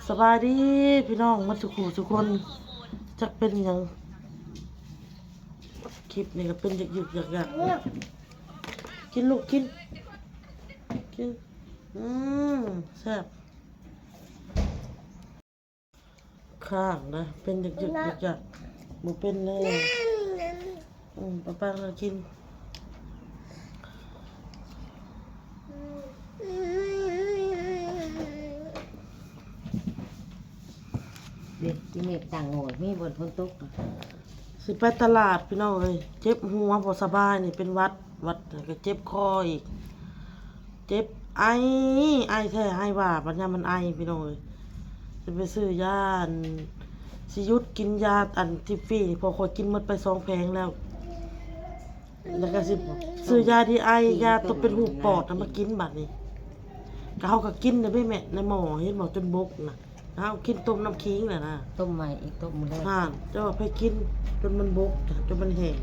สบายดีพี่น้องมาสุขุสุกคนจักเป็นหยังคลิปนี่ก็เป็นหยึกอยากกินลูกกินแซ่บข้างนะเป็นหยึกอยากบ่เป็นเลยป้าเรากินเด็กที่เมฆต่างโง่มีบนพ้นตุกสิไปตลาดพี่น้องเลยเจ็บหัวบ่สบายนี่เป็นวัดก็เจ็บคออีกเจ็บไอแท้ไอว่าปัญญามันไอพี่น้องเลยจะไปซื้อยาสิยุดกินยาอันทิฟฟี่พอคอยกินหมดไป2 แผงแล้วก็สิซื้อยาที่ไอยาตัวเป็นหูปอดมากินบัดนี้ก็เฮาก็กินได้แม่ในหมอเห็นบอกจนบกน่ะเฮากินต้มน้ำขิงน่ะนะต้มใหม่อีกต้มเลยเจ้าไปกินจนมันบกจนมันแห้ง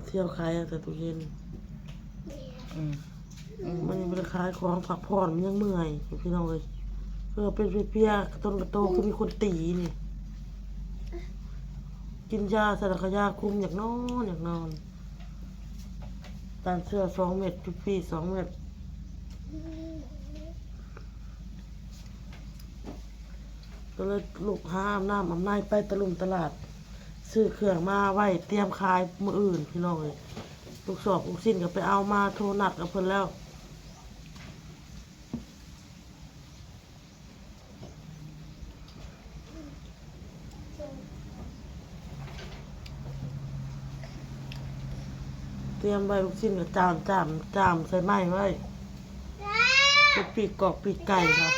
เที่ยวขายแต่ตู้เย็นมันยังไม่ได้ขายของผักผ่อนมันยังเมื่อยพี่น้องเลยเป็นเปียกต้นกระโตคือมีคนตีนี่กินยาสารคยาคุมอยากนอนตานเสื้อ2 เม็ดพี่2 เม็ดก็เลยลูกห้ามน้ำอำนาจไปตะลุมตลาดซื้อเครื่องมาไว้เตรียมขายมื้ออื่นพี่น้องเลยลูกสอบลูกสิ้นก็ไปเอามาโทรนัดกับเพิ่นแล้วเตรียมไว้ลูกชิ้นกับจามใส่ไม้ไว้เป็นปีกกอกปีกไก่ค่ะ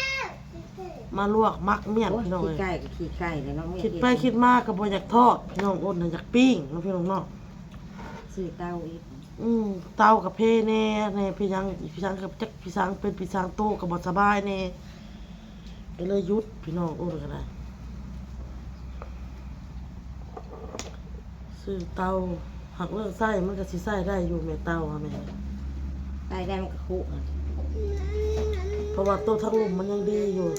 มาลวกมักเมี่ยงพี่น้องเลยขี้ไก่เลยน้องคิดไปคิดมาก็บ่อยากทอดน้องอ้นน่ะอยากปิ้งน้องพี่น้องเนาะซื้อเต้าอีกเตากับเพแน่พี่ยังกับจักพี่สังเป็นพี่สังโตกับบ่สบายแน่ก็เลยหยุดพี่น้องอ้นก็ได้ซื้อเตาหักเรื่องไส้มันก็สิไส้ได้อยู่แม่เตาค่ะแม่ได้มันก็คุเพราะว่าตัวทั้งลุมมันยังดีอยู่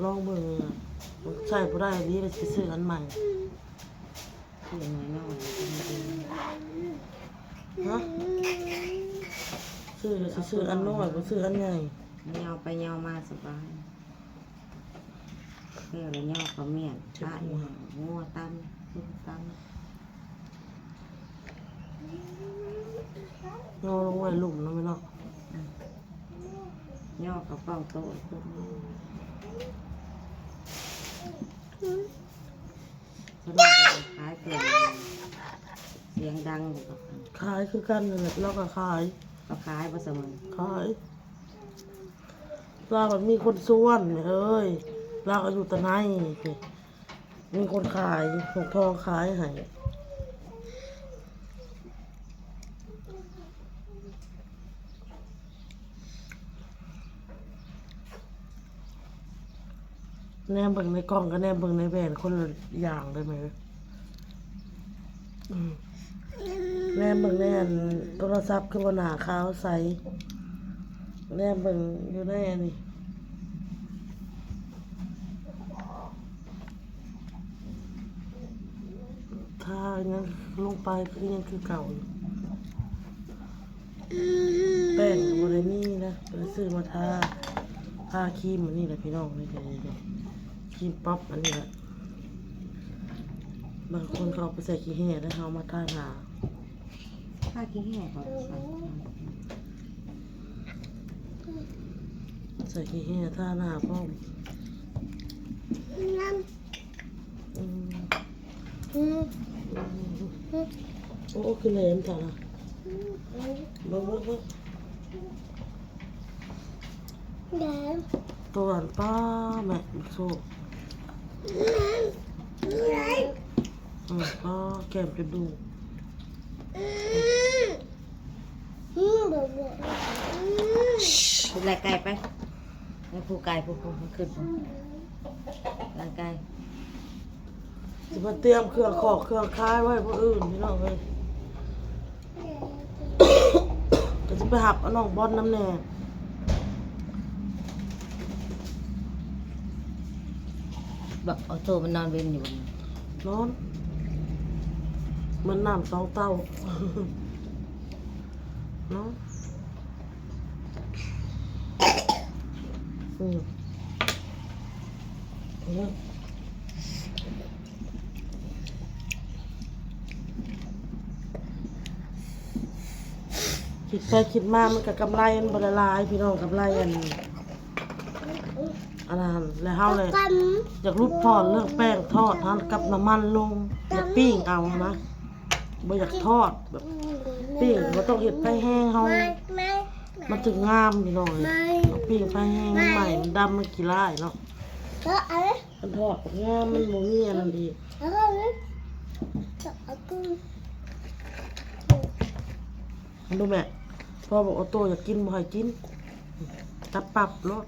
ลองมือมันใช่บ่ได้ดีเลยสิซื้ออันใหม่ซื้อน้อยน้อยฮะซื้ออันน้อยบ่ซื้ออันใหญ่ยาวไปยาวมาสบายเพื่อเลยยาวเขาเมียนชาอยู่งัวตั้มงอลงไว้หลุมนะไม่เนาะย่อกับเป้าโตสมัยขายเกินเสียงดังขายคือกันนั่นแหละแล้วก็ขายผสมขายเราแบบมีคนส่วนเอ้ยเราก็อยู่ตะไนมีคนขายหกทองขายให้แนมเบิ่งในกล้องกับแนมเบิ่งในแบรนด์คนละอย่างเลยไหมแนมเบิ่งในโทรศัพท์คือว่าหนาขาวใสแนมเบิ่งอยู่ในอันนี้ถ้ายังลงไปก็ยังคือเก่าอยู่แป้งบริมีนะไปซื้อมาทาครีมอันนี้แหละพี่น้องนี่ครีมป๊อปอันนี้แหละบางคนเขาเอาไปใส่ขี้แห่แล้วเขามาทาหน้าขี้แห่ก่อนใส่ขี้แห่ทาหน้าพร้อมโอ้คือแหลมจ้ะนะบ้าตัวอันป้าแม่โซ่ป้าแก้มจะดูไล่ไก่ไปแล้วผู้ไก่ผู้ขึ้นร่างกาย จะมาเตรียมเครื่องขอกเครื่องคายไว้พวกอื่นพี่น้องเลย ก็สิไปหับเอาน้องบอลน้ำแน่ บอกเอาโตมันนอนเว้นอยู่ นอนมันน้ำ2 เต้า เนาะคิดไปคิดมามันก็กำไรมันบ่ได้หลายพี่น้องกำไรอันนั้นแล้วเฮาเลยอยากรูปทอดเรื่องแป้งทอดทานกับน้ำมันลงอยากปิ้งเอานะบ่อยากทอดแบบปิ้งบ่ต้องเฮ็ดไฟแห้งเฮามันถึงงามพี่น้องเอาปิ้งไฟแห้งใหม่มันดำมันขี้ร้ายเนาะมันทอดงามมันบ่มีอันนั้นดีมันดูแม่พ่อบอกออโต้อยากกินบ่ให้กินจับปรับรถ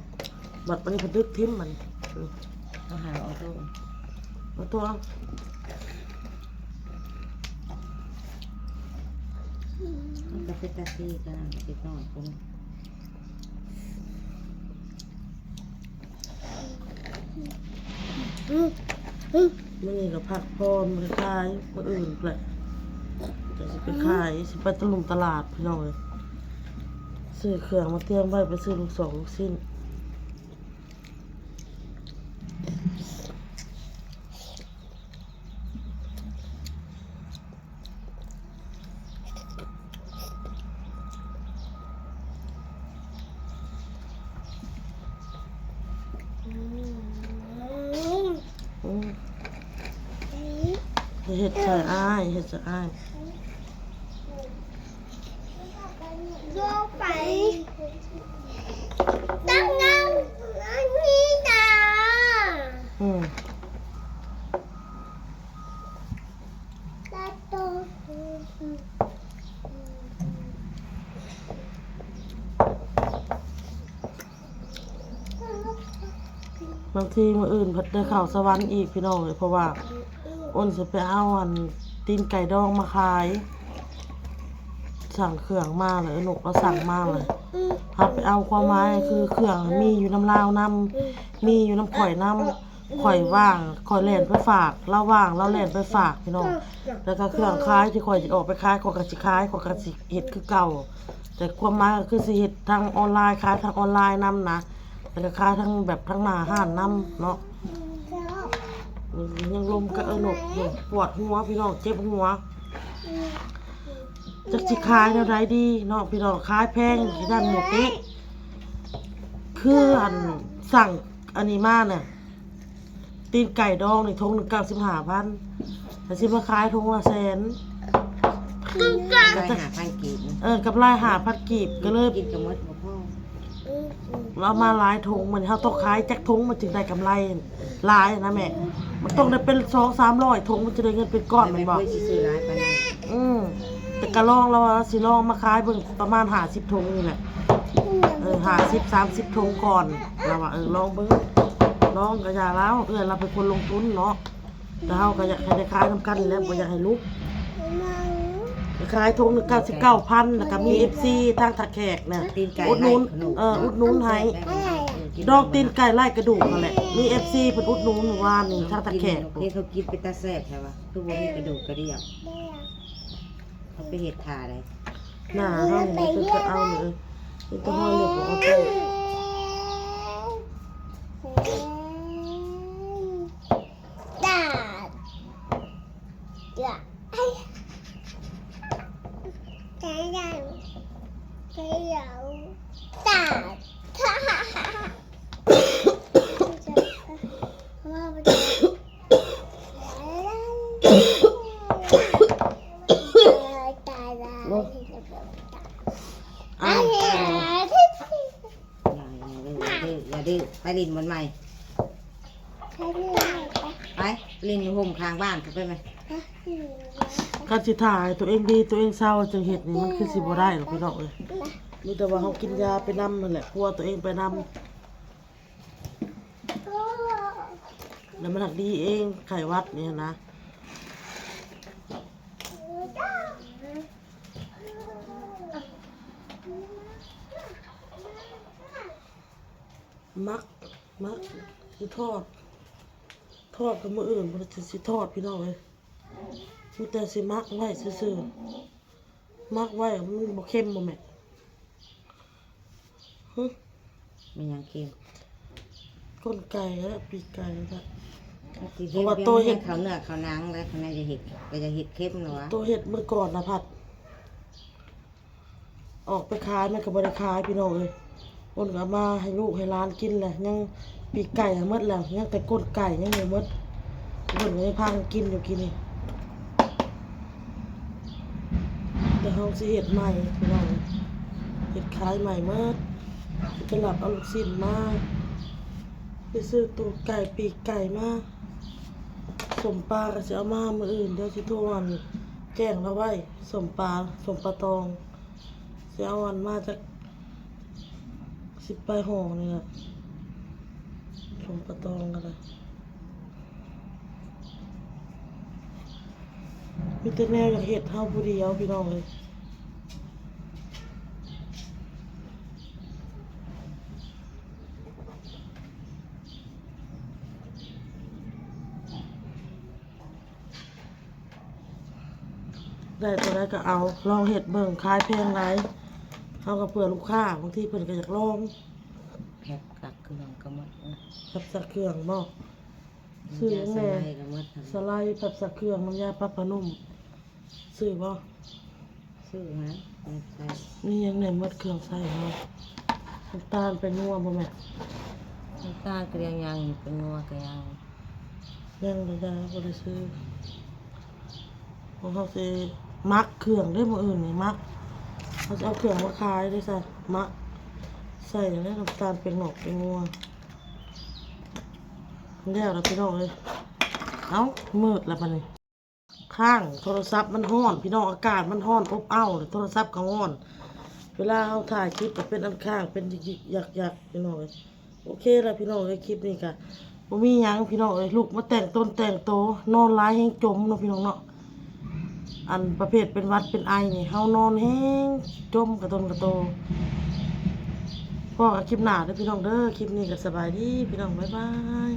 บัดมันนี้พดึกทิ่มมัน เอาหาเอาโต ออโต้เอา มันก็เป็นตาซีกันติดนอนคน มื้อนี้ก็พักพรมื้อขายมื้ออื่นแหละจะสิไปขายสิไปตะลุมตลาดพี่น้องเอ้ยซื้อเครื่องมาเตรียมไว้ไปซื้อลูกสองลูกชิ้นเฮ็ดใส่อ้ายเฮ็ดใส่อ้าย โยไปตั้งงานอันนี้จ้า ตาโต บางทีมื้ออื่นเพิ่นได้เข้าสวรรค์อีกพี่น้องเอ้ยเพราะว่าอ้นสิไปเอาอันตีนไก่ดองมาขายสั่งเครื่องมาเลยนกเราสั่งมาเลยหับไปเอาความหมายคือเครื่องมีอยู่น้ำลาวนำมีอยู่น้ำข่อยน้ำข่อยว่างข่อยแล่นไปฝากเราว่างเราแล่นไปฝากพี่น้องแล้วก็เครื่องขายที่ข่อยสิออกไปขายข่อยก็สิขายข่อยก็สิเฮ็ดคือเก่าแต่ความหมายก็คือสิเฮ็ดทางออนไลน์ขายทางออนไลน์นำนะแล้วก็ขายทั้งแบบทั้งหน้าห้านนำเนาะยังลมกะหนกปวดหัวพี่น้องเจ็บหัวจักสิขายแนวใดดีเนาะพี่น้องขายแพงที่ด้านหมูติ๊กคืออันสั่งอันนี้มาเนี่ยตีนไก่ดองนี่ทง1 95,000แต่สิมาขายทงละ100,000 ได้หาพันกีบ กับราย5,000 กีบก็เลย กินกับมดกับพ่อ เรามาหลายถุงมันเขาต้องขายจักถุงมันจึงได้กำไรหลายนะแม่มันต้องได้เป็น200-300ถุงมันจะได้เงินเป็นก้อนแม่นบ่ ไม่เคยซื้อร้ายปานนั้น แต่กะลองเราว่าสิลองมาขายเบิ่งประมาณ50ถุงนี่แหละ50-30ถุงก่อนเราว่าลองเบิ่งลองก็อย่าแล้วเราเป็นคนลงทุนเนาะแล้วเฮาก็อยากให้ได้ขายนำกันแหล้วบ่อยากให้ลุกขายถุงนึง99,000แล้วก็มี FC ทางทักแขกน่ะ ตีนไก่ อุดหนุน ขนม อุดหนุนให้ดอกตีนไก่ไล่กระดูกนั่นแหละมี FC เพิ่นอุดหนุนเมื่อวานนี่ทางทักแขก ที่เขากินเป็นตาแซ่บใช่ปะคือบ่มีกระดูกกระเดี่ยวเขาไปเห็ดถ่าเลย หน้าเฮานี่มันจะเอาเลยเป็นตัวห้อยเลือกของออโต้ ตาจ้ะใจยังใจยังตามาไปตาตา อ้าว อย่าดื้อไปลินบนใหม่ไปลินอยู่ห่มข้างบ้านเขาไปไหม การสิถ่ายตัวเองดีตัวเองเศร้าจังเฮ็ดนี่มันคือสิบ่ได้หรอกพี่น้องเอ้ยมีแต่ว่าเฮากินยาไปนำนั่นแหละกลัวตัวเองไปนำแล้วมันหักดีเองไข้หวัดนี่นะ มักสิทอดกับมื้ออื่นบ่ได้สิทอดพี่น้องเอ้ยมีแต่สิมักไว้ซื่อๆมักไว้มันบ่เค็มบ่แม่ฮึ มันยังเค็ม ก้นไก่และปีกไก่แล้วก็ ที่ เพ เค็ ราะ ม ว่า เพียง ตัวเห็ ให้ ด เขาเนื้อเขาหนังแล้วเขาน่าจะเห็ดก็จะเห็ดเค็มเหรอวะ ตัวเห็ดเมื่อก่อนนะผัด ออกไปขายมันก็บ่ได้ขายพี่น้องเอ้ยคนก็เอามาให้ลูกให้หลานกินแหละยังปีกไก่ยังหมดแล้วยังแต่ก้นไก่ยังบ่หมดเพิ่นก็ยังพากันกินอยู่กินนี่แต่เฮาสิเฮ็ดใหม่พี่น้องเฮ็ดขายใหม่หมดจะหลับเอาลูกชิ้นมาไปซื้อตัวไก่ปีกไก่มาสมปลาก็สิเอามามื้ออื่นเดี๋ยวสิโทรวันแจ้งแล้วไว้สมปลาตองสิเอาวันมาจาก10 ไปห่อนี่แหละสมปลาตองกันเลยมีแต่แนวอยากเฮ็ดเฮาผู้เดียวพี่น้องเลยได้ตัวใดก็เอาลองเฮ็ดเบิ่งขายแพงหลายเฮาก็เผื่อลูกค้าบางทีเพิ่นก็อยากลอง แพ็คกักเครื่องก็หมดนะ แบบสักเครื่องบ่ซื้อยัง ส แน่ ไลด์ก็หมด สไลด์แบบสักเครื่องน้ำยาปรับผ้านุ่มซื้อบ่ ซื้อนะไม่ใช่ นี่ยังแน่หมดเครื่องใส่เฮาน้ำตาลไปนัวบ่แม่ น้ำตาลก็ยังเป็นนัวก็ยัง ยังบ่ได้บ่ได้ซื้อเพราะเขาสิมักเครื่องได้มื้ออื่นนี่มักเขาจะเอาเครื่องมาขายได้ซะมักใส่อย่างนี้น้ำตาลเป็นหนอกเป็นนัวแล้วพี่น้องเอ้ยเอ้ามืดแล้วบัดนี้ข้างโทรศัพท์มันร้อนพี่น้องอากาศมันร้อนอบอ้าวเลยโทรศัพท์ก็ร้อนเวลาเฮาถ่ายคลิปก็เป็นอันข้างเป็นหยิกๆยักๆพี่น้องเอ้ยโอเคแล้วพี่น้องเอ้ยคลิปนี้ก็บ่มีหยังพี่น้องเอ้ยลูกมาแต่งต้นแต่งโตนอนหลายแฮงจมเนาะพี่น้องเนาะอันประเภทเป็นหวัดเป็นไอนี่เฮานอนแฮงจมกระตนกระโตพอกับคลิปหน้าเด้อพี่น้องเด้อคลิปนี้ก็สบายดีพี่น้องบ๊ายบาย